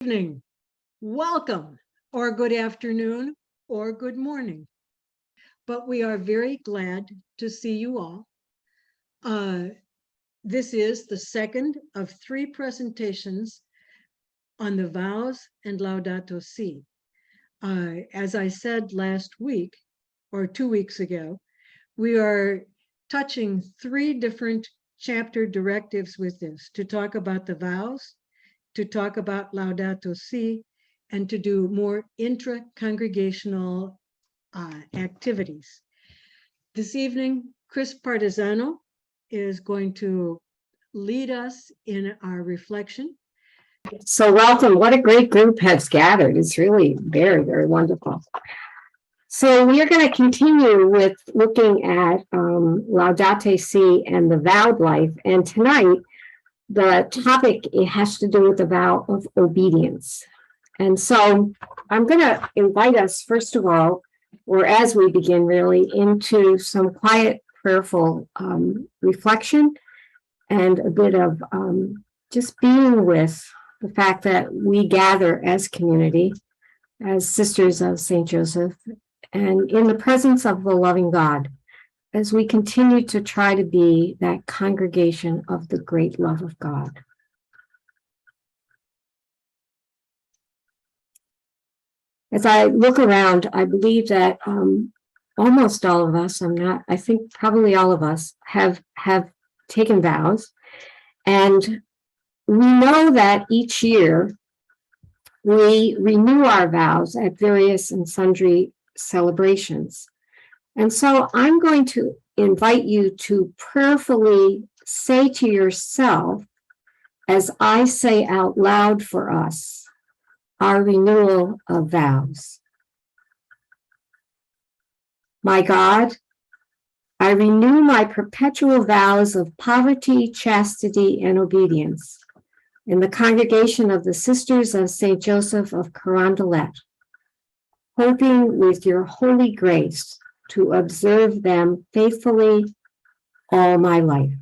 Evening, welcome, or good afternoon, or good morning. But we are very glad to see you all. This is the second of three presentations on the vows and Laudato Si. As I said last week, or 2 weeks ago, we are touching three different chapter directives with this, to talk about the vows, to talk about Laudato Si, and to do more intra-congregational activities. This evening, Chris Partizano is going to lead us in our reflection. So welcome. What a great group has gathered. It's really very, very wonderful. So we are going to continue with looking at Laudato Si and the vowed life. And tonight, the topic, it has to do with the vow of obedience. And so I'm going to invite us, first of all, or as we begin really, into some quiet, prayerful reflection and a bit of just being with the fact that we gather as community, as sisters of St. Joseph, and in the presence of the loving God, as we continue to try to be that congregation of the great love of God. As I look around, I believe that almost all of us, I think probably all of us have taken vows. And we know that each year we renew our vows at various and sundry celebrations. And so I'm going to invite you to prayerfully say to yourself, as I say out loud for us, our renewal of vows. My God, I renew my perpetual vows of poverty, chastity, and obedience in the congregation of the Sisters of St. Joseph of Carondelet, hoping with your holy grace to observe them faithfully all my life.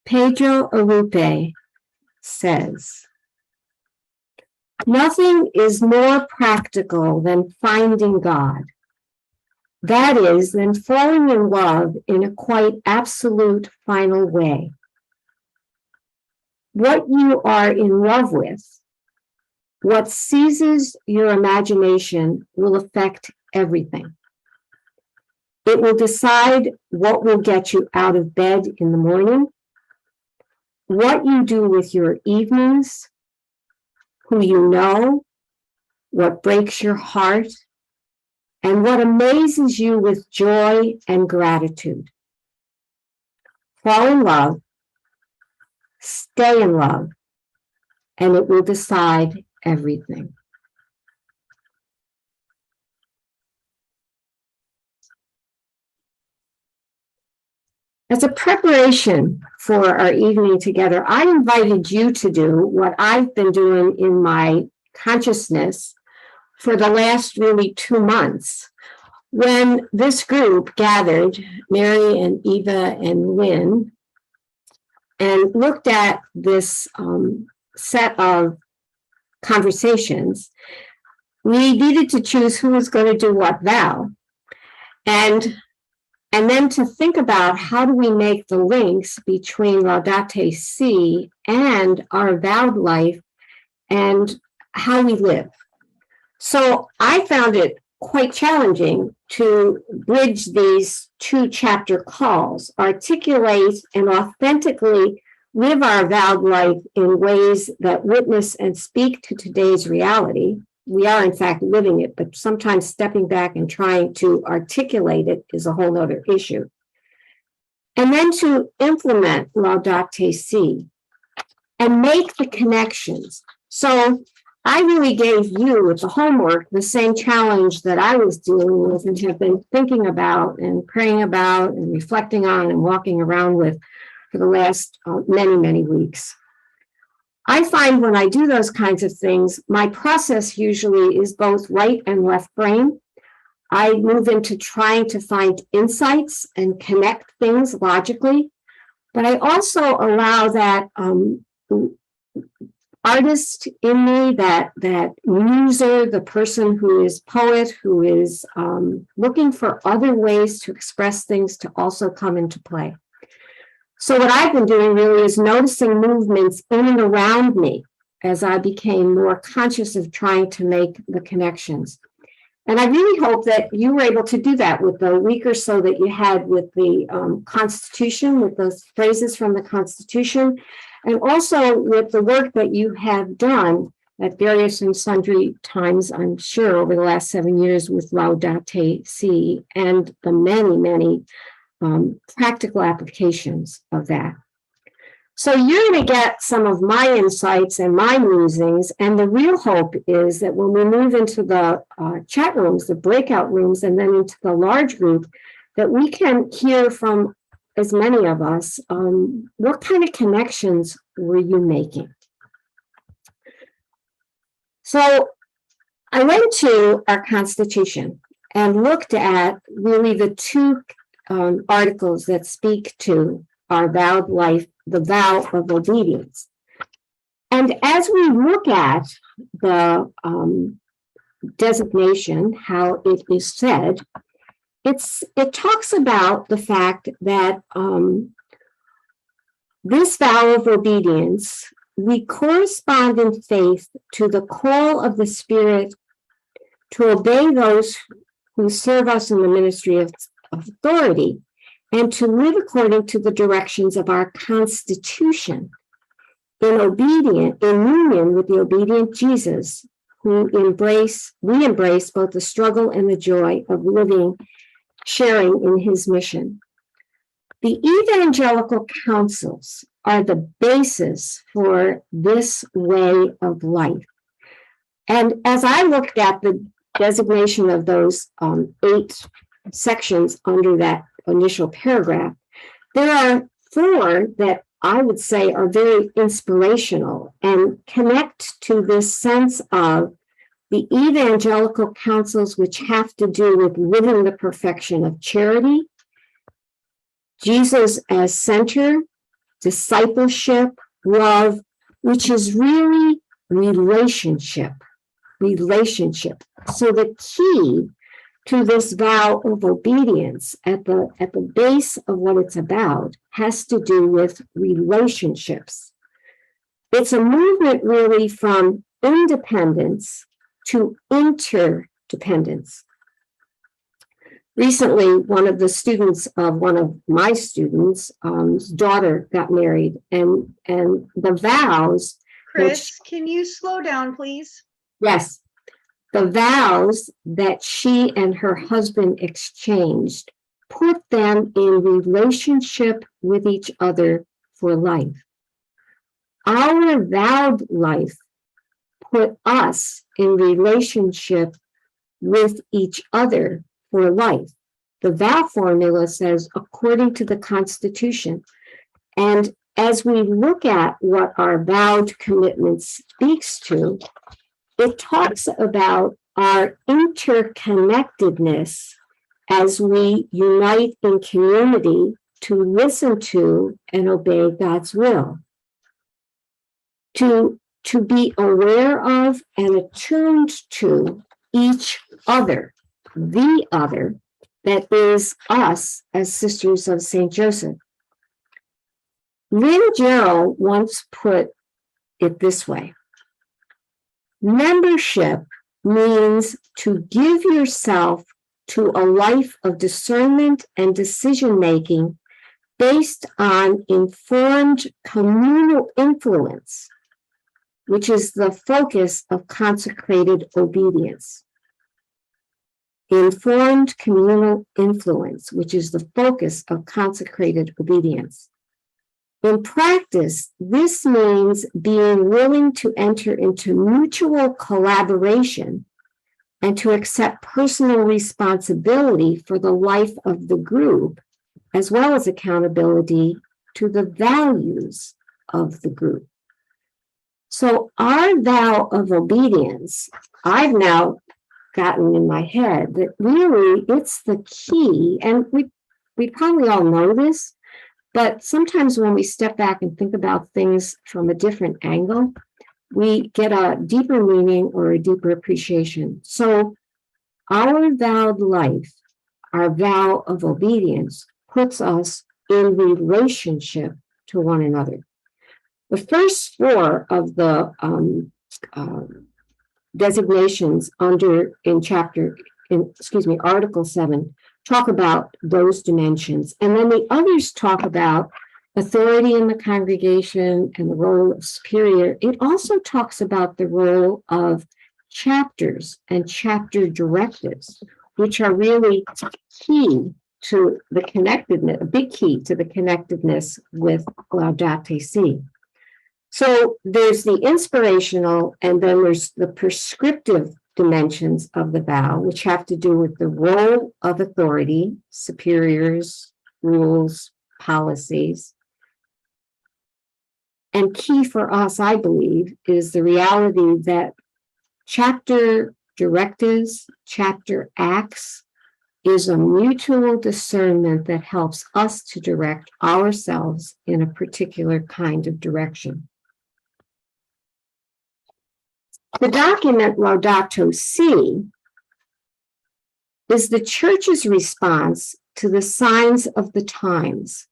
Pedro Arrupe says, nothing is more practical than finding God. That is, than falling in love in a quite absolute final way. What you are in love with, what seizes your imagination, will affect everything. It will decide what will get you out of bed in the morning, what you do with your evenings, who you know, what breaks your heart, and what amazes you with joy and gratitude. Fall in love, stay in love, and it will decide everything. As a preparation for our evening together, I invited you to do what I've been doing in my consciousness for the last really 2 months. When this group gathered, Mary and Eva and Lynn, and looked at this set of conversations, we needed to choose who was going to do what vow. And then to think about how do we make the links between Laudato Si and our vowed life and how we live. So I found it quite challenging to bridge these 2 chapter calls, articulate and authentically live our vowed life in ways that witness and speak to today's reality. We are, in fact, living it, but sometimes stepping back and trying to articulate it is a whole other issue. And then to implement Laudato Si and make the connections. So I really gave you, with the homework, the same challenge that I was dealing with and have been thinking about and praying about and reflecting on and walking around with for the last many, many weeks. I find when I do those kinds of things, my process usually is both right and left brain. I move into trying to find insights and connect things logically, But I also allow that artist in me, that muser, the person who is poet, who is looking for other ways to express things, to also come into play. So what I've been doing really is noticing movements in and around me as I became more conscious of trying to make the connections. And I really hope that you were able to do that with the week or so that you had with the Constitution, with those phrases from the Constitution, and also with the work that you have done at various and sundry times, I'm sure, over the last 7 years with Laudate Si, and the many, many practical applications of that. So you're going to get some of my insights and my musings, and the real hope is that when we move into the chat rooms, the breakout rooms, and then into the large group, that we can hear from as many of us, what kind of connections were you making? So I went to our Constitution and looked at really the two articles that speak to our vowed life, the vow of obedience. And as we look at the designation, how it is said, it talks about the fact that this vow of obedience, we correspond in faith to the call of the Spirit to obey those who serve us in the ministry of authority, and to live according to the directions of our Constitution, in union with the obedient Jesus, who we embrace both the struggle and the joy of living, sharing in his mission. The evangelical counsels are the basis for this way of life. And as I looked at the designation of those 8 sections under that initial paragraph, there are 4 that I would say are very inspirational and connect to this sense of the evangelical counsels, which have to do with living the perfection of charity, Jesus as center, discipleship, love, which is really relationship. So the key to this vow of obedience at the base of what it's about has to do with relationships. It's a movement really from independence to interdependence. Recently, one of the students of one of my students' daughter got married, and the vows. Chris, can you slow down, please? Yes. The vows that she and her husband exchanged put them in relationship with each other for life. Our vowed life put us in relationship with each other for life. The vow formula says, according to the Constitution. And as we look at what our vowed commitment speaks to, it talks about our interconnectedness as we unite in community to listen to and obey God's will. To be aware of and attuned to each other, the other, that is us as Sisters of St. Joseph. Lynn Gerald once put it this way: membership means to give yourself to a life of discernment and decision-making based on informed communal influence, which is the focus of consecrated obedience. Informed communal influence, which is the focus of consecrated obedience. In practice, this means being willing to enter into mutual collaboration and to accept personal responsibility for the life of the group, as well as accountability to the values of the group. So our vow of obedience, I've now gotten in my head that really it's the key, and we probably all know this, But sometimes when we step back and think about things from a different angle, we get a deeper meaning or a deeper appreciation. So our vowed life, our vow of obedience, puts us in relationship to one another. The first four of the designations Article 7 talk about those dimensions. And then the others talk about authority in the congregation and the role of superior. It also talks about the role of chapters and chapter directives, which are really key to the connectedness, a big key to the connectedness with Laudate Si. So there's the inspirational, and then there's the prescriptive dimensions of the vow, which have to do with the role of authority, superiors, rules, policies. And key for us, I believe, is the reality that chapter directives, chapter acts, is a mutual discernment that helps us to direct ourselves in a particular kind of direction. The document Laudato Si is the church's response to the signs of the times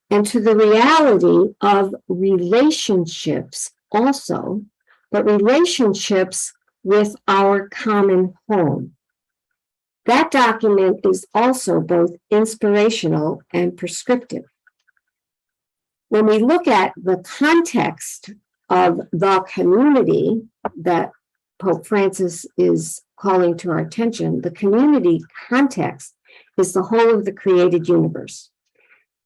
and to the reality of relationships also, but relationships with our common home. That document is also both inspirational and prescriptive. When we look at the context of the community that Pope Francis is calling to our attention, the community context is the whole of the created universe.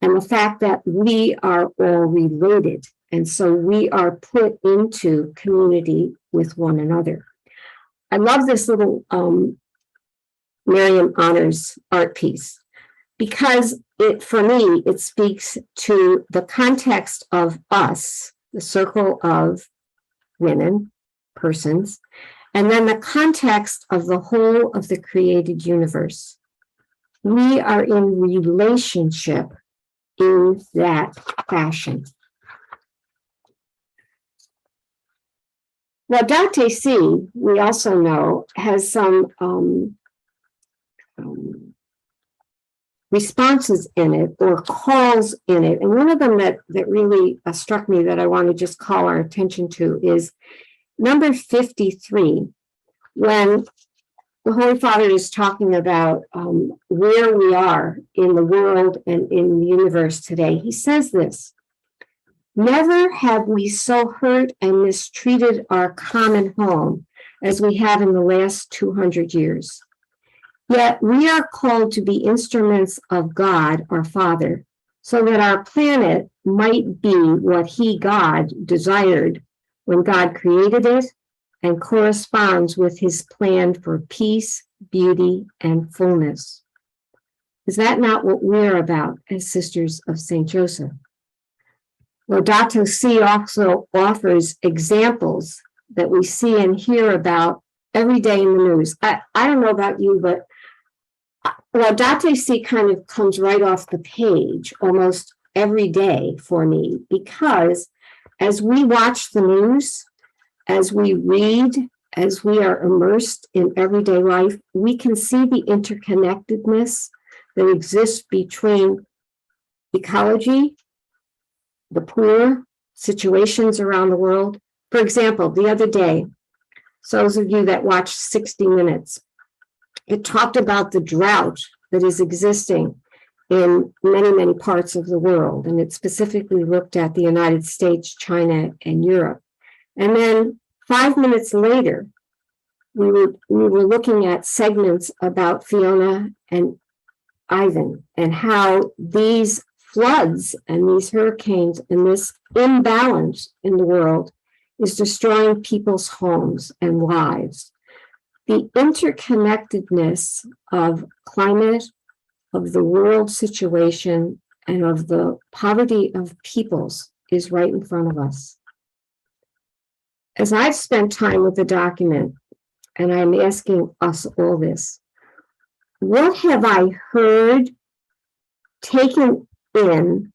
And the fact that we are all related, and so we are put into community with one another. I love this little Miriam Honors art piece because for me, it speaks to the context of us, the circle of women, persons, and then the context of the whole of the created universe. We are in relationship in that fashion. Laudate Si, we also know, has some responses in it or calls in it. And one of them that really struck me that I want to just call our attention to is number 53, when the Holy Father is talking about where we are in the world and in the universe today. He says this: never have we so hurt and mistreated our common home as we have in the last 200 years. Yet we are called to be instruments of God, our Father, so that our planet might be what He, God, desired when God created it and corresponds with His plan for peace, beauty, and fullness. Is that not what we're about as Sisters of St. Joseph? Laudato Si also offers examples that we see and hear about every day in the news. I don't know about you, but Laudate Si kind of comes right off the page almost every day for me, because as we watch the news, as we read, as we are immersed in everyday life, we can see the interconnectedness that exists between ecology, the poor, situations around the world. For example, the other day, so those of you that watched 60 Minutes, it talked about the drought that is existing in many, many parts of the world. And it specifically looked at the United States, China, and Europe. And then 5 minutes later, we were looking at segments about Fiona and Ivan and how these floods and these hurricanes and this imbalance in the world is destroying people's homes and lives. The interconnectedness of climate, of the world situation, and of the poverty of peoples is right in front of us. As I've spent time with the document, and I'm asking us all this, what have I heard, taken in,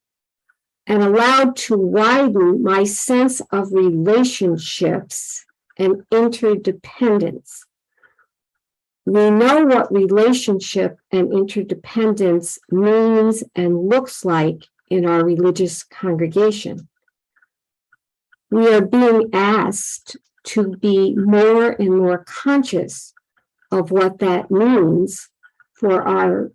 and allowed to widen my sense of relationships and interdependence. We know what relationship and interdependence means and looks like in our religious congregation. We are being asked to be more and more conscious of what that means for our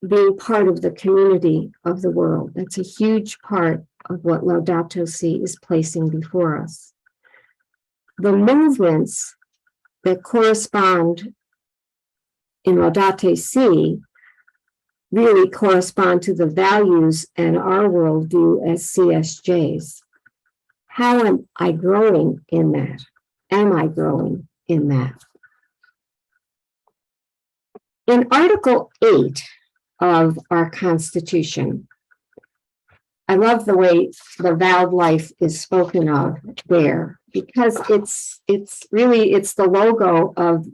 being part of the community of the world. That's a huge part of what Laudato Si is placing before us. The movements that correspond in Laudato Si really correspond to the values and our worldview as CSJs. How am I growing in that? Am I growing in that? In Article 8 of our Constitution, I love the way the vowed life is spoken of there, because it's the logo of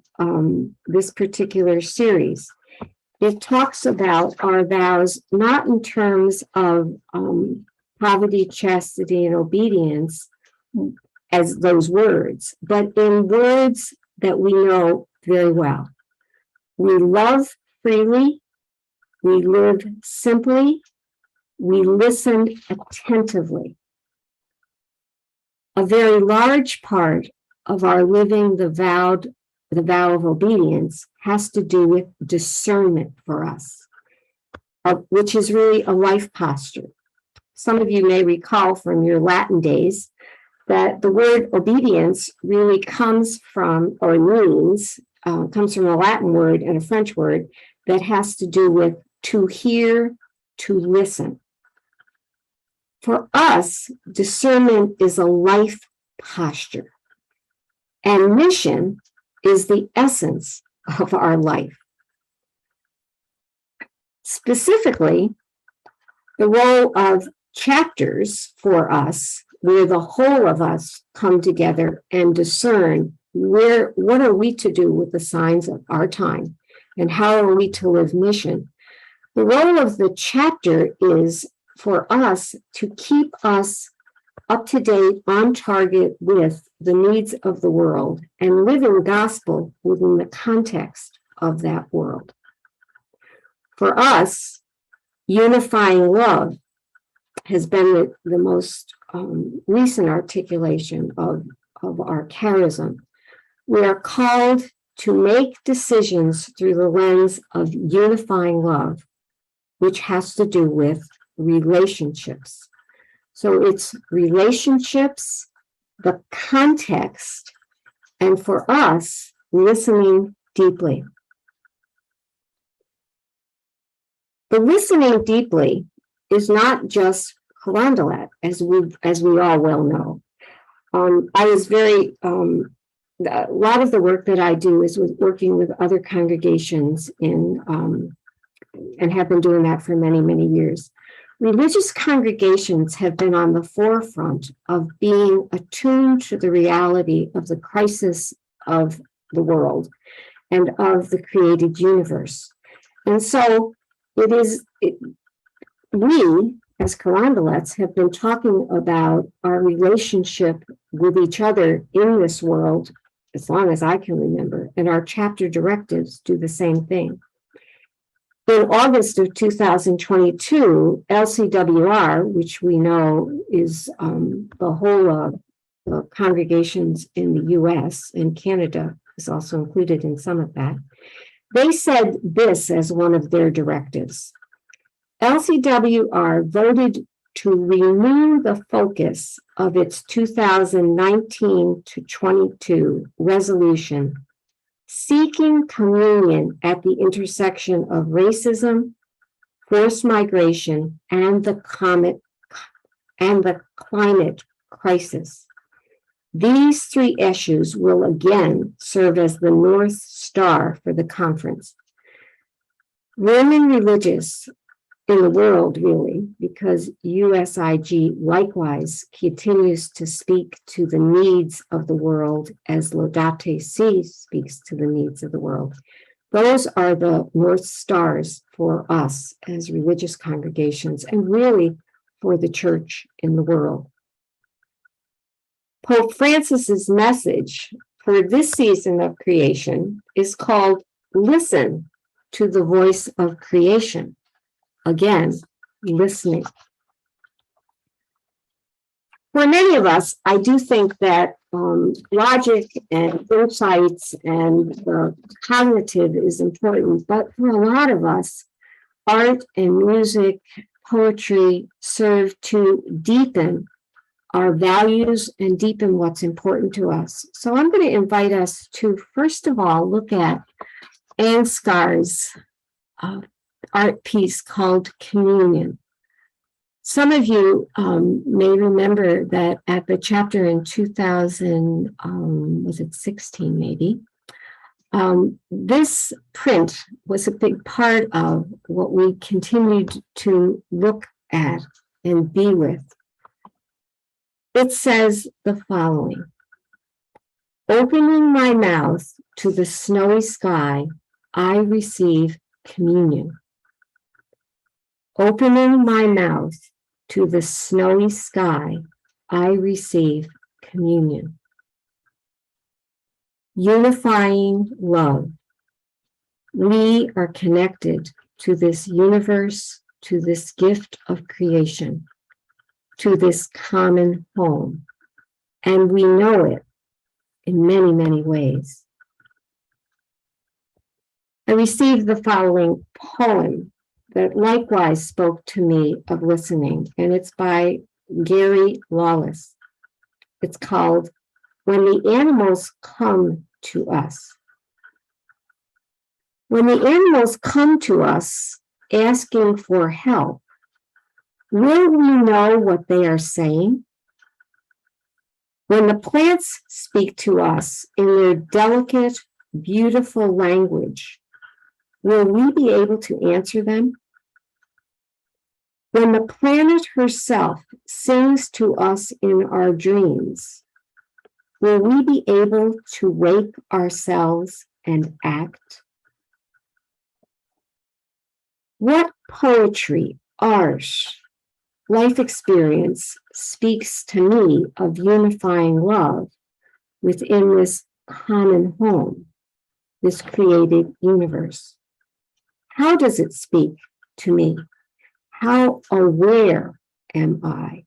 this particular series. It talks about our vows not in terms of poverty, chastity, and obedience as those words, but in words that we know very well. We love freely, we live simply, we listen attentively. A very large part of our living the vow of obedience has to do with discernment for us, which is really a life posture. Some of you may recall from your Latin days that the word obedience really comes from, or means, comes from a Latin word and a French word that has to do with to hear, to listen. For us, discernment is a life posture, and mission is the essence of our life. Specifically, the role of chapters for us, where the whole of us come together and discern what are we to do with the signs of our time and how are we to live mission. The role of the chapter is for us to keep us up to date, on target with the needs of the world and living gospel within the context of that world. For us, unifying love has been the most recent articulation of our charism. We are called to make decisions through the lens of unifying love, which has to do with relationships. So it's relationships, the context, and for us, listening deeply. The listening deeply is not just Carondelet, as we all well know. I was very, a lot of the work that I do is with working with other congregations and have been doing that for many, many years. Religious congregations have been on the forefront of being attuned to the reality of the crisis of the world and of the created universe. And so we, as Carondelets, have been talking about our relationship with each other in this world as long as I can remember, and our chapter directives do the same thing. In August of 2022, LCWR, which we know is the whole of the congregations in the US and Canada is also included in some of that, they said this as one of their directives. LCWR voted to renew the focus of its 2019 to 22 resolution seeking communion at the intersection of racism, forced migration, and the climate crisis. These three issues will again serve as the North Star for the conference. Women religious in the world, really, because USIG likewise continues to speak to the needs of the world as Laudato Si speaks to the needs of the world. Those are the North Stars for us as religious congregations, and really for the church in the world. Pope Francis's message for this season of creation is called Listen to the Voice of Creation. Again, listening. For many of us, I do think that logic and insights and cognitive is important, but for a lot of us, art and music, poetry serve to deepen our values and deepen what's important to us. So I'm going to invite us to, first of all, look at Ansgar's art piece called Communion. Some of you may remember that at the chapter in 2016 maybe, this print was a big part of what we continued to look at and be with. It says the following: opening my mouth to the snowy sky, I receive communion. Opening my mouth to the snowy sky, I receive communion. Unifying love. We are connected to this universe, to this gift of creation, to this common home, and we know it in many, many ways. I received the following poem that likewise spoke to me of listening, and it's by Gary Lawless. It's called When the Animals Come to Us. When the animals come to us asking for help, will we know what they are saying? When the plants speak to us in their delicate, beautiful language, will we be able to answer them? When the planet herself sings to us in our dreams, will we be able to wake ourselves and act? What poetry, art, life experience speaks to me of unifying love within this common home, this created universe? How does it speak to me? How aware am I?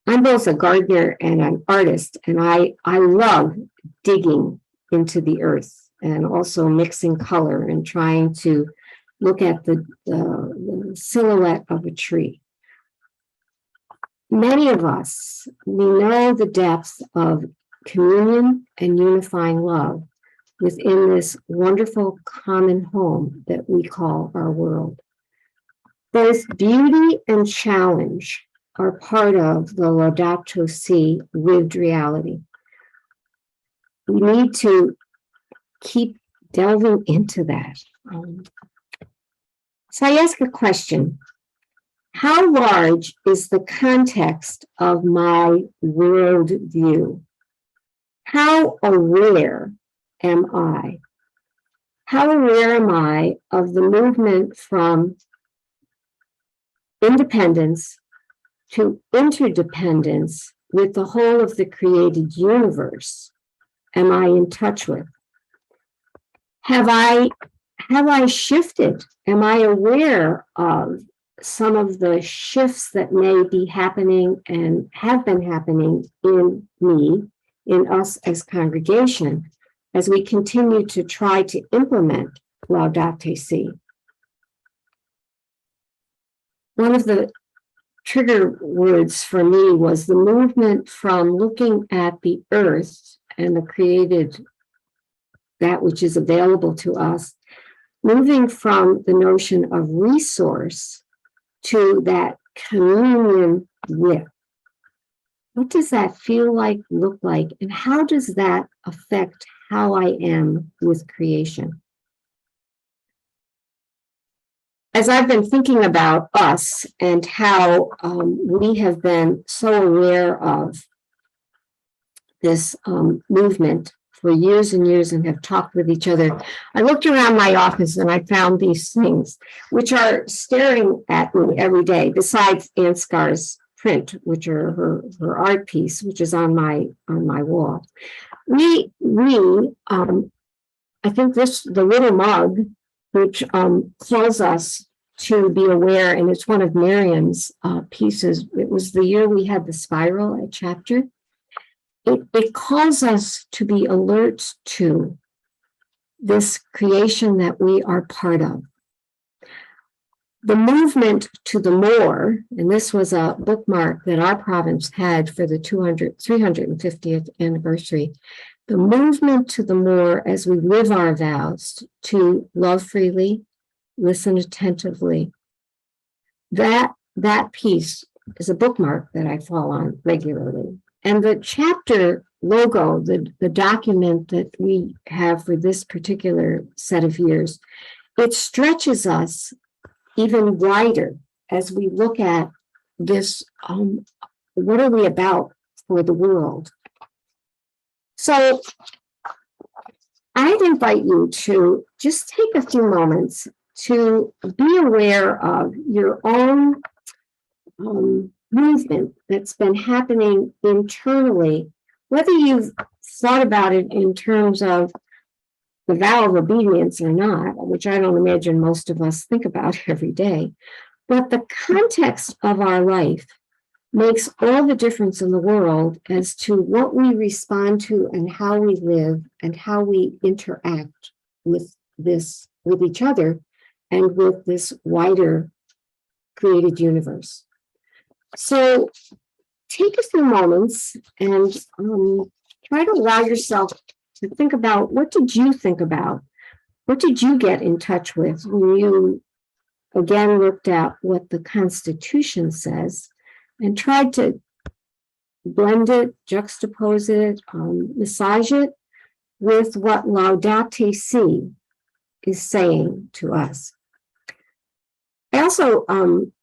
I'm both a gardener and an artist, and I love digging into the earth and also mixing color and trying to look at the silhouette of a tree. Many of us, we know the depth of communion and unifying love within this wonderful common home that we call our world. Both beauty and challenge are part of the Laudato Si lived reality. We need to keep delving into that. So I ask a question: how large is the context of my worldview? How aware am I? How aware am I of the movement from independence to interdependence with the whole of the created universe? Am I in touch with? Have I shifted? Am I aware of some of the shifts that may be happening and have been happening in me, in us as congregation, as we continue to try to implement Laudato Si? One of the trigger words for me was the movement from looking at the earth and the created, that which is available to us, moving from the notion of resource to that communion with. What does that feel like, look like, and how does that affect how I am with creation? As I've been thinking about us and how we have been so aware of this movement for years and years and have talked with each other. I looked around my office and I found these things, which are staring at me every day, besides Ann Scar's print, which are her art piece, which is on my wall. I think the little mug, which calls us to be aware, and it's one of Miriam's pieces. It was the year we had the spiral at Chapter. It calls us to be alert to this creation that we are part of. The movement to the more, and this was a bookmark that our province had for the 350th anniversary, the movement to the more as we live our vows to love freely, listen attentively. That piece is a bookmark that I fall on regularly. And the chapter logo, the document that we have for this particular set of years, it stretches us even wider as we look at this, what are we about for the world? So I'd invite you to just take a few moments to be aware of your own movement that's been happening internally, whether you've thought about it in terms of the vow of obedience or not, which I don't imagine most of us think about every day, but the context of our life makes all the difference in the world as to what we respond to and how we live and how we interact with each other and with this wider created universe. So take a few moments and try to allow yourself to think about, what did you think about? What did you get in touch with when you again looked at what the Constitution says and tried to blend it, juxtapose it, massage it with what Laudate Si is saying to us? I also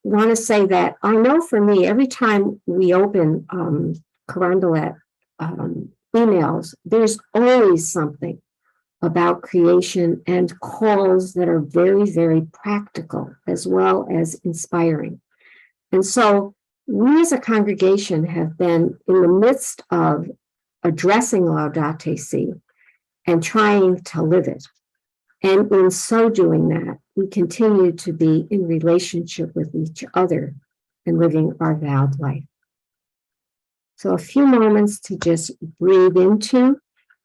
want to say that I know for me, every time we open Carondelet emails, there's always something about creation and calls that are very, very practical as well as inspiring. And so we as a congregation have been in the midst of addressing Laudate Si and trying to live it. And in so doing that, we continue to be in relationship with each other and living our vowed life. So a few moments to just breathe into,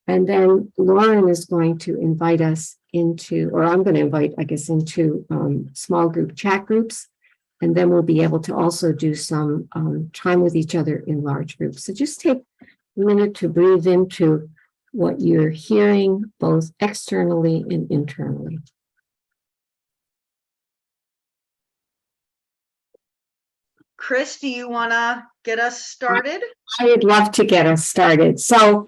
and then Lauren is going to invite us into, or I'm going to invite, I guess, into small group chat groups, and then we'll be able to also do some time with each other in large groups. So just take a minute to breathe into what you're hearing, both externally and internally. Chris, do you want to get us started? I'd love to get us started. So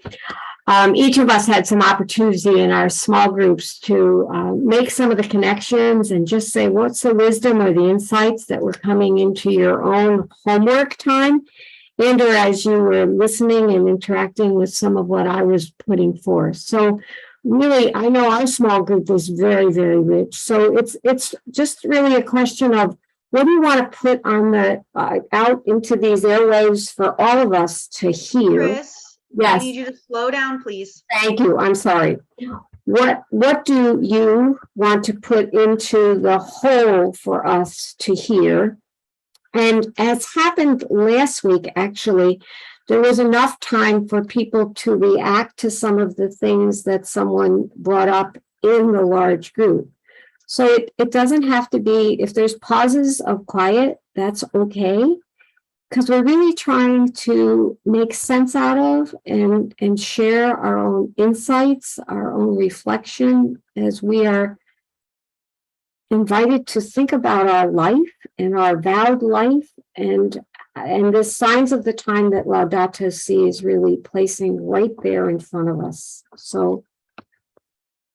each of us had some opportunity in our small groups to make some of the connections and just say, what's the wisdom or the insights that were coming into your own homework time? And or as you were listening and interacting with some of what I was putting forth. So really, I know our small group was very, very rich. So it's just really a question of, what do you want to put on the out into these airwaves for all of us to hear? Chris, Yes. I need you to slow down, please. Thank you. I'm sorry. What do you want to put into the whole for us to hear? And as happened last week, actually, there was enough time for people to react to some of the things that someone brought up in the large group. So it doesn't have to be, if there's pauses of quiet, that's okay, because we're really trying to make sense out of and share our own insights, our own reflection as we are invited to think about our life and our vowed life and the signs of the time that Laudato Si is really placing right there in front of us. So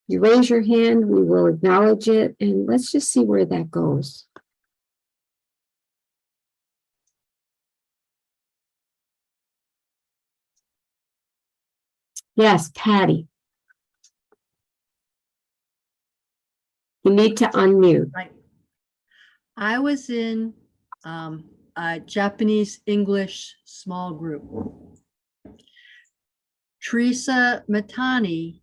you raise your hand, we will acknowledge it, and let's just see where that goes. Yes, Patty. You need to unmute. Right. I was in a Japanese English small group. Teresa Matani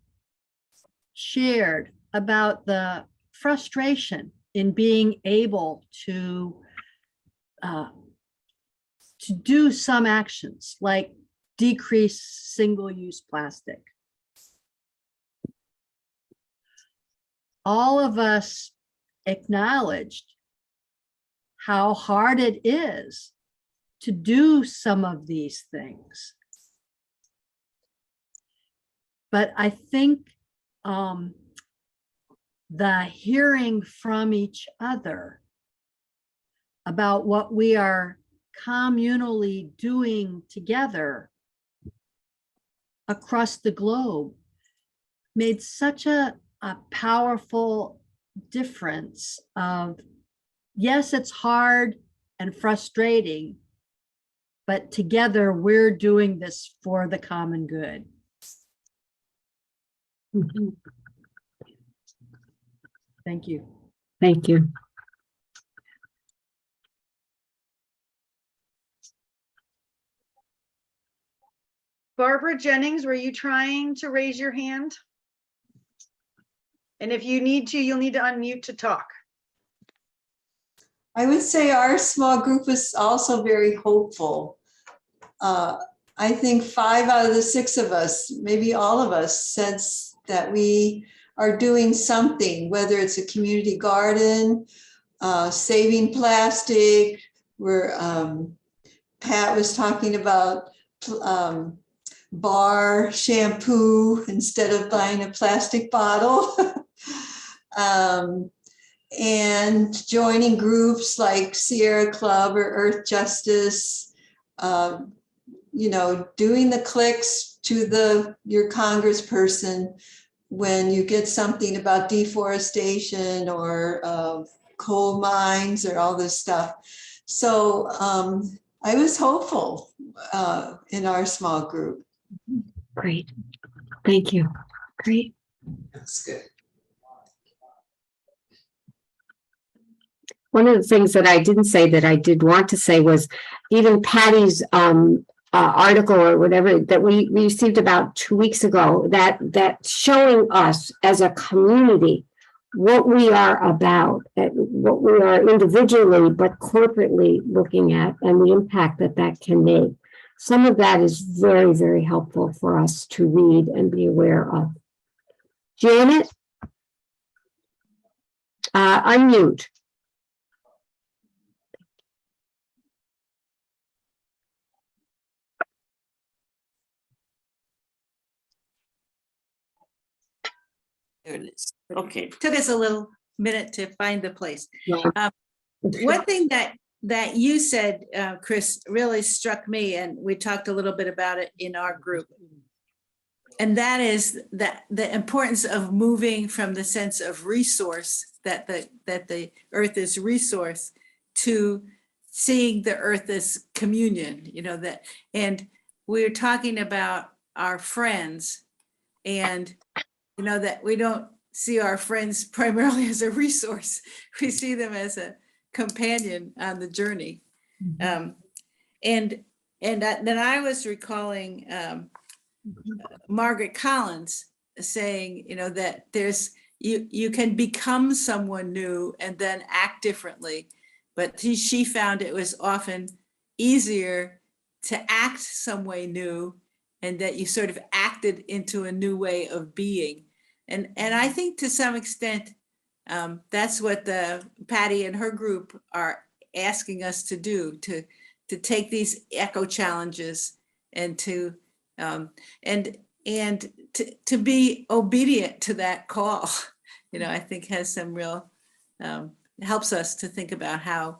shared about the frustration in being able to do some actions like decrease single-use plastic. All of us acknowledged how hard it is to do some of these things. But I think the hearing from each other about what we are communally doing together across the globe made such a powerful difference of, yes, it's hard and frustrating, but together we're doing this for the common good. Mhm. Thank you. Thank you. Barbara Jennings, were you trying to raise your hand? And if you need to, you'll need to unmute to talk. I would say our small group is also very hopeful. I think 5 out of the 6 of us, maybe all of us, sense that we are doing something, whether it's a community garden, saving plastic. Pat was talking about bar shampoo instead of buying a plastic bottle. And joining groups like Sierra Club or Earth Justice, doing the clicks to your congressperson when you get something about deforestation or coal mines or all this stuff. So I was hopeful in our small group. Great. Thank you. Great. That's good. One of the things that I didn't say that I did want to say was even Patty's article or whatever that we received about 2 weeks ago, that showing us as a community what we are about, what we are individually, but corporately looking at, and the impact that can make. Some of that is very, very helpful for us to read and be aware of. Janet, unmute. There it is. Okay, took us a little minute to find the place. Yeah. One thing that you said, Chris, really struck me, and we talked a little bit about it in our group. And that is that the importance of moving from the sense of resource, that the earth is resource, to seeing the earth as communion, and we're talking about our friends, and that we don't see our friends primarily as a resource. We see them as a companion on the journey. And then I was recalling Margaret Collins saying, that you can become someone new and then act differently. But she found it was often easier to act some way new, and that you sort of acted into a new way of being. And I think to some extent, that's what Patty and her group are asking us to do, to take these eco challenges and to be obedient to that call. I think has some real helps us to think about how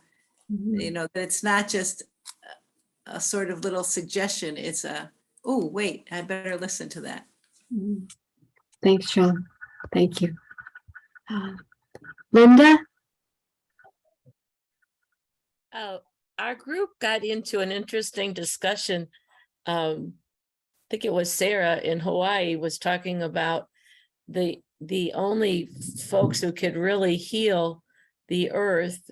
that it's not just a sort of little suggestion. It's oh wait, I better listen to that. Thanks, Sean. Thank you. Linda? Our group got into an interesting discussion. I think it was Sarah in Hawaii was talking about the the only folks who could really heal the earth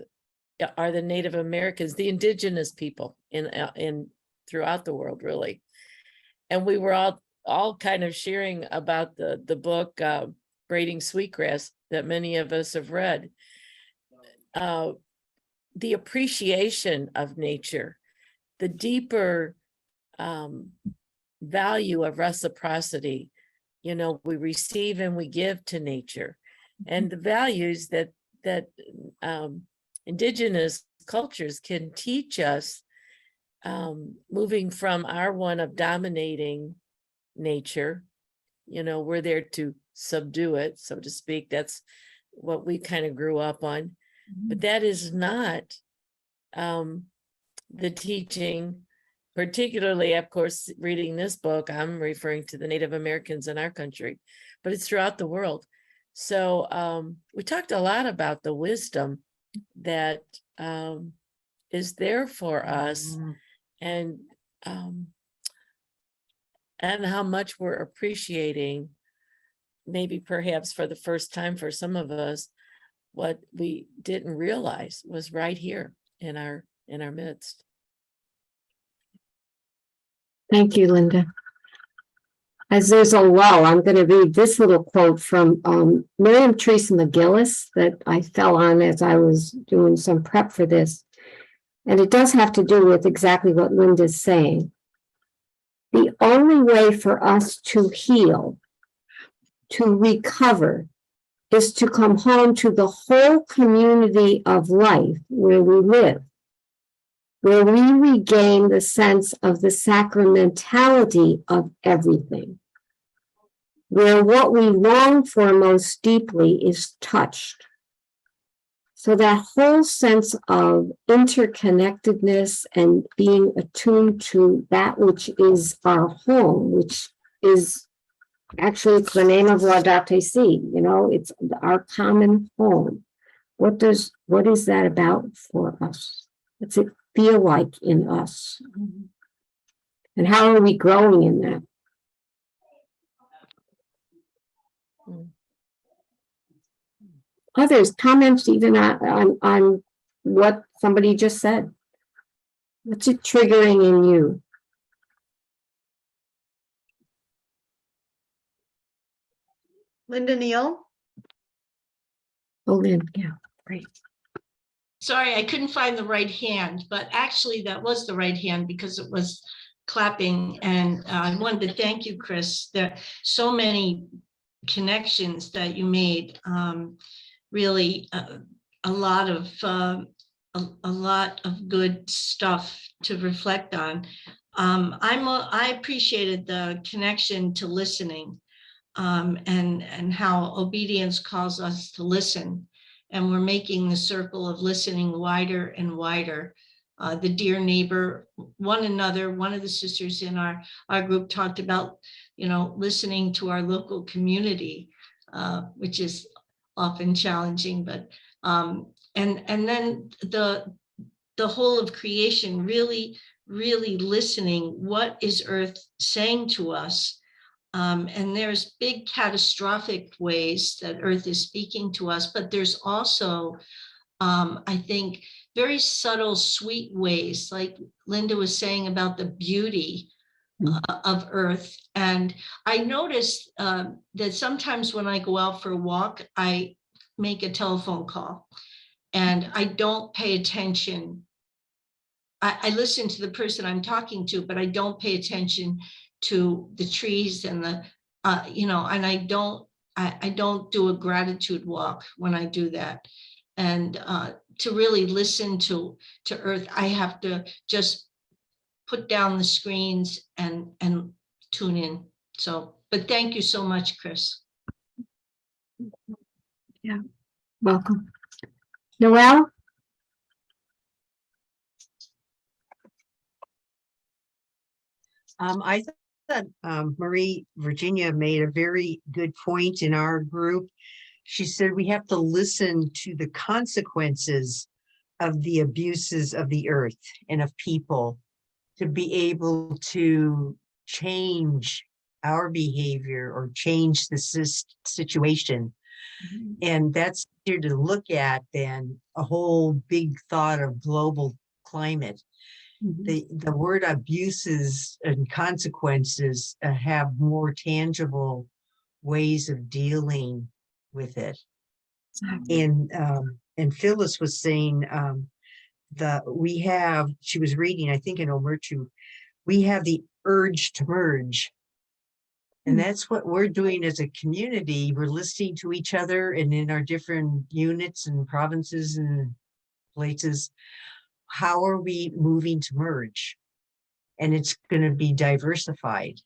are the Native Americans, the indigenous people in throughout the world, really. And we were all kind of sharing about the book Braiding Sweetgrass that many of us have read. The appreciation of nature, the deeper value of reciprocity. You know, we receive and we give to nature, and the values that indigenous cultures can teach us, moving from our one of dominating nature. You know, we're there to subdue it, so to speak. That's what we kind of grew up on. But that is not the teaching, particularly, of course, reading this book, I'm referring to the Native Americans in our country, but it's throughout the world. So we talked a lot about the wisdom that is there for us, and how much we're appreciating, maybe perhaps for the first time for some of us, what we didn't realize was right here in our midst. Thank you, Linda. As there's a lull, I'm going to read this little quote from Miriam Teresa McGillis that I fell on as I was doing some prep for this. And it does have to do with exactly what Linda's saying. The only way for us to heal, to recover, is to come home to the whole community of life where we live, where we regain the sense of the sacramentality of everything, where what we long for most deeply is touched. So that whole sense of interconnectedness and being attuned to that which is our home, which is actually, it's the name of Laudate Si, you know, it's our common home. What is that about for us? What's it feel like in us? And how are we growing in that? Others, comments even on what somebody just said. What's it triggering in you? Linda Neal? Oh, Lynn, yeah, great. Sorry, I couldn't find the right hand, but actually that was the right hand because it was clapping. And I wanted to thank you, Chris. There are so many connections that you made. Really, a lot of good stuff to reflect on. I appreciated the connection to listening, and how obedience calls us to listen. And we're making the circle of listening wider and wider. The dear neighbor, one another, one of the sisters in our group talked about, you know, listening to our local community, which is often challenging, but and then the whole of creation, really listening. What is Earth saying to us? And there's big catastrophic ways that Earth is speaking to us, but there's also, I think, very subtle, sweet ways, like Linda was saying about the beauty of Earth. And I noticed that sometimes when I go out for a walk, I make a telephone call and I don't pay attention. I listen to the person I'm talking to, but I don't pay attention to the trees and the, you know, and I don't do a gratitude walk when I do that. And to really listen to Earth, I have to just put down the screens and tune in. So, but thank you so much, Chris. Yeah, welcome. Noelle? I thought Marie Virginia made a very good point in our group. She said we have to listen to the consequences of the abuses of the earth and of people to be able to change our behavior or change the situation. And that's here to look at than a whole big thought of global climate. The word abuses and consequences have more tangible ways of dealing with it. And Phyllis was saying she was reading, I think in Omertu, we have the urge to merge. And that's what we're doing as a community. We're listening to each other and in our different units and provinces and places. How are we moving to merge? And it's going to be diversified.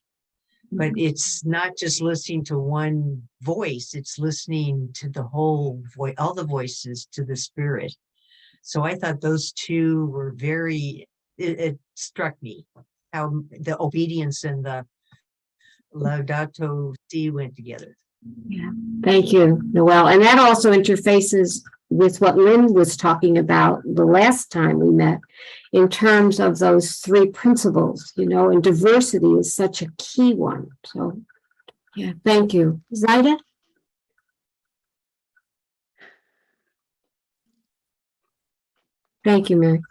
But it's not just listening to one voice, it's listening to the whole voice, all the voices, to the spirit. So I thought those two were it struck me how the obedience and the Laudato Si went together. Yeah, thank you, Noelle. And that also interfaces with what Lynn was talking about the last time we met in terms of those three principles, and diversity is such a key one. So, yeah, thank you. Zaida? Thank you, Mary.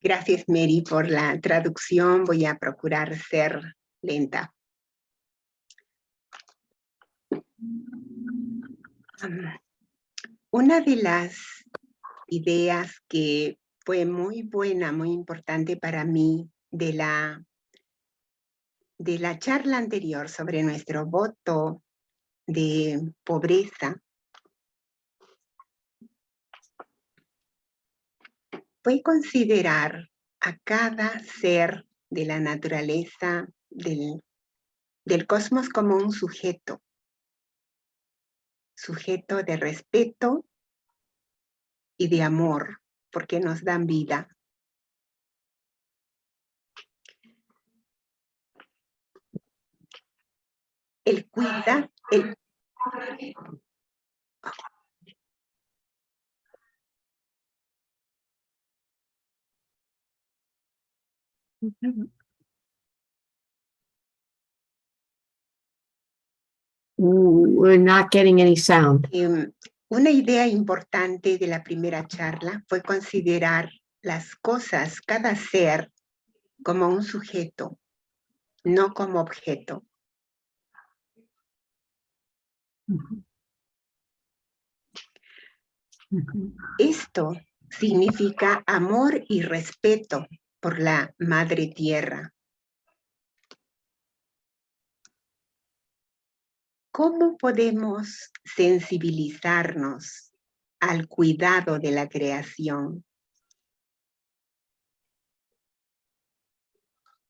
Gracias, Mary, por la traducción. Voy a procurar ser lenta. Una de las ideas que fue muy buena, muy importante para mí de la charla anterior sobre nuestro voto de pobreza fue considerar a cada ser de la naturaleza, del cosmos, como un sujeto de respeto y de amor, porque nos dan vida. El cuida, We're not getting any sound. una idea importante de la primera charla fue considerar las cosas, cada ser, como un sujeto, no como objeto. Esto significa amor y respeto por la Madre Tierra. ¿Cómo podemos sensibilizarnos al cuidado de la creación?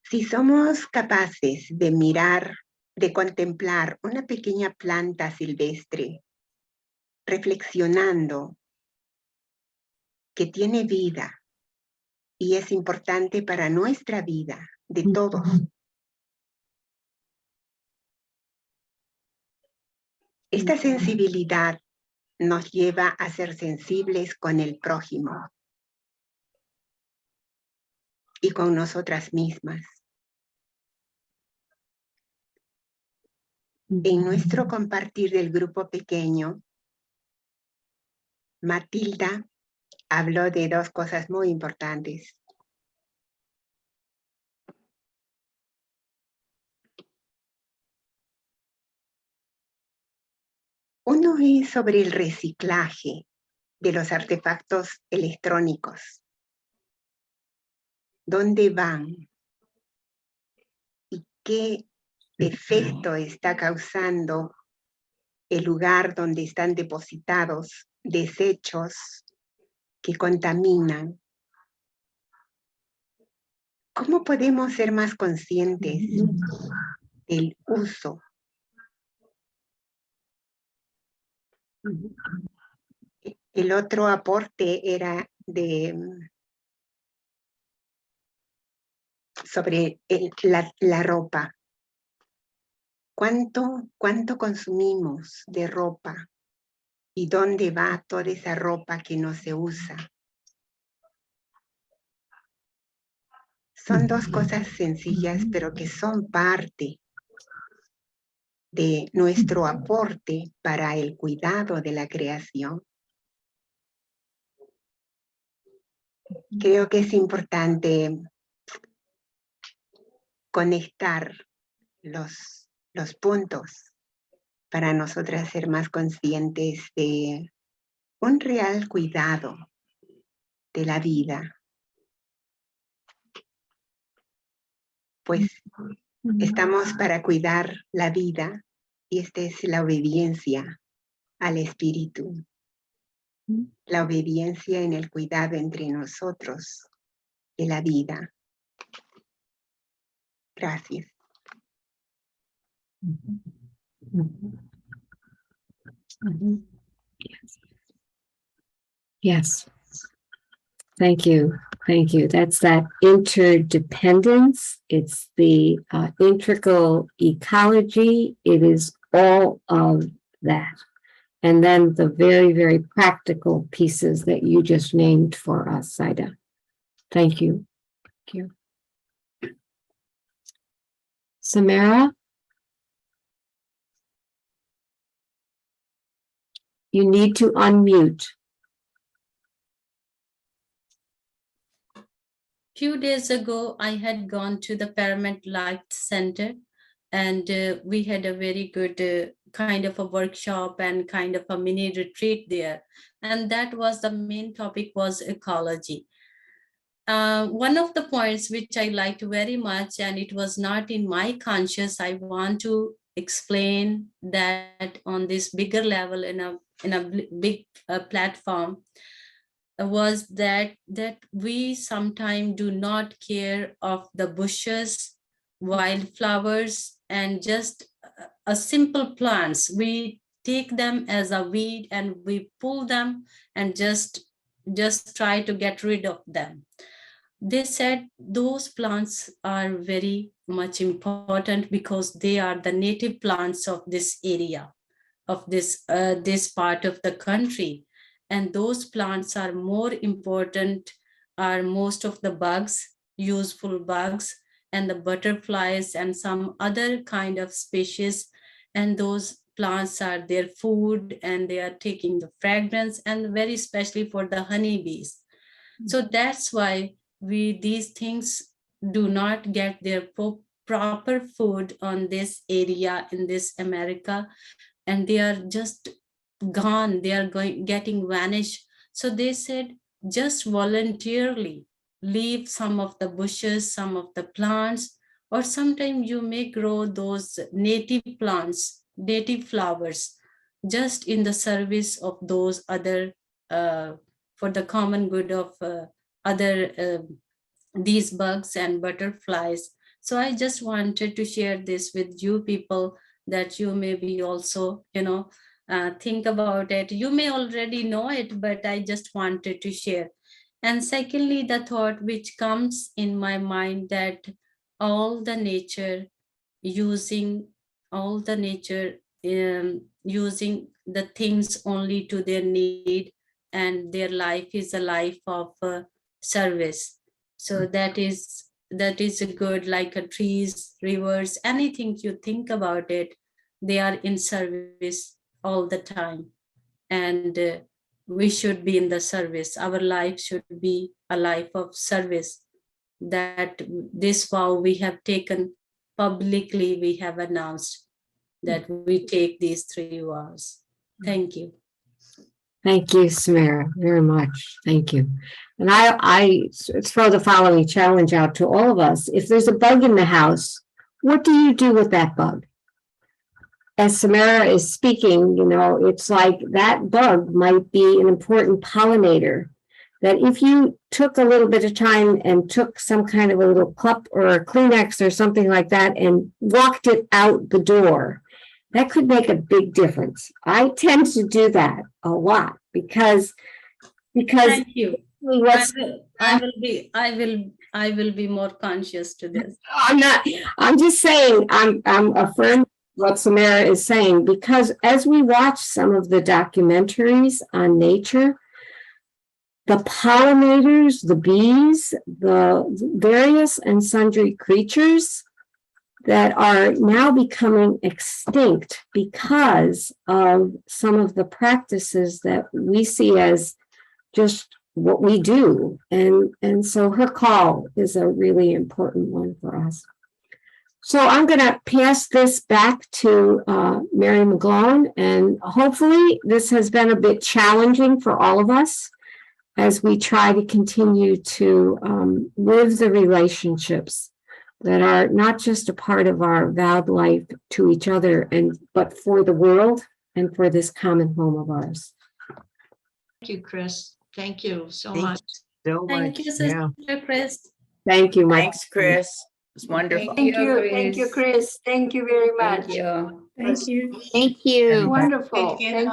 Si somos capaces de mirar, de contemplar una pequeña planta silvestre, reflexionando que tiene vida y es importante para nuestra vida, de todos. Esta sensibilidad nos lleva a ser sensibles con el prójimo y con nosotras mismas. En nuestro compartir del grupo pequeño, Matilda habló de dos cosas muy importantes. Uno es sobre el reciclaje de los artefactos electrónicos. ¿Dónde van? ¿Y qué efecto está causando el lugar donde están depositados desechos que contaminan? ¿Cómo podemos ser más conscientes del uso? El otro aporte era sobre la ropa. ¿Cuánto consumimos de ropa? ¿Y dónde va toda esa ropa que no se usa? Son dos cosas sencillas, pero que son parte de nuestro aporte para el cuidado de la creación. Creo que es importante conectar los puntos para nosotras ser más conscientes de un real cuidado de la vida. Pues estamos para cuidar la vida y esta es la obediencia al espíritu. La obediencia en el cuidado entre nosotros de la vida. Gracias. Yes. Thank you. Thank you. That's that interdependence. It's the integral ecology. It is all of that. And then the very, very practical pieces that you just named for us, Saida. Thank you. Thank you. Samara? You need to unmute. Few days ago, I had gone to the Paramount Life Center, and we had a very good kind of a workshop and kind of a mini retreat there. And that was the main topic was ecology. One of the points which I liked very much, and it was not in my conscious, I want to explain that on this bigger level in a big platform, was that we sometimes do not care of the bushes, wildflowers, and just a simple plants. We take them as a weed and we pull them and just try to get rid of them. They said those plants are very much important because they are the native plants of this area, of this part of the country. And those plants are more important, are most of the bugs, useful bugs, and the butterflies and some other kind of species. And those plants are their food and they are taking the fragrance, and very especially for the honeybees. So that's why these things do not get their proper food on this area in this America, and they are just gone, they are getting vanished. So they said just voluntarily leave some of the bushes, some of the plants, or sometimes you may grow those native plants, native flowers, just in the service of those other, for the common good of other these bugs and butterflies. So I just wanted to share this with you people, that you may be also, think about it. You may already know it, but I just wanted to share. And secondly, the thought which comes in my mind, that all the nature using using the things only to their need, and their life is a life of service. So that is a good, like a trees, rivers, anything you think about it, they are in service all the time, and we should be in the service. Our life should be a life of service. That this vow we have taken publicly, we have announced that we take these 3 vows. Thank you. Thank you, Samara, very much. Thank you. And I throw the following challenge out to all of us. If there's a bug in the house, what do you do with that bug? As Samara is speaking, it's like that bug might be an important pollinator, that if you took a little bit of time and took some kind of a little cup or a Kleenex or something like that and walked it out the door, that could make a big difference. I tend to do that a lot because Thank you. what's I will be more conscious to this. I'm just saying, I'm affirming what Samara is saying, because as we watch some of the documentaries on nature, the pollinators, the bees, the various and sundry creatures, that are now becoming extinct because of some of the practices that we see as just what we do. And so her call is a really important one for us. So I'm going to pass this back to Mary McGlone, and hopefully this has been a bit challenging for all of us as we try to continue to live the relationships that are not just a part of our vowed life to each other, but for the world and for this common home of ours. Thank you, Chris. Thank you so Thank much. you so Thank much. you, Yeah. Sister Chris. Thank you, Mike. Thanks, Chris. It's wonderful. Thank you, Chris. Thank you very much. Thank you. Thank you. Thank you. Wonderful. Thank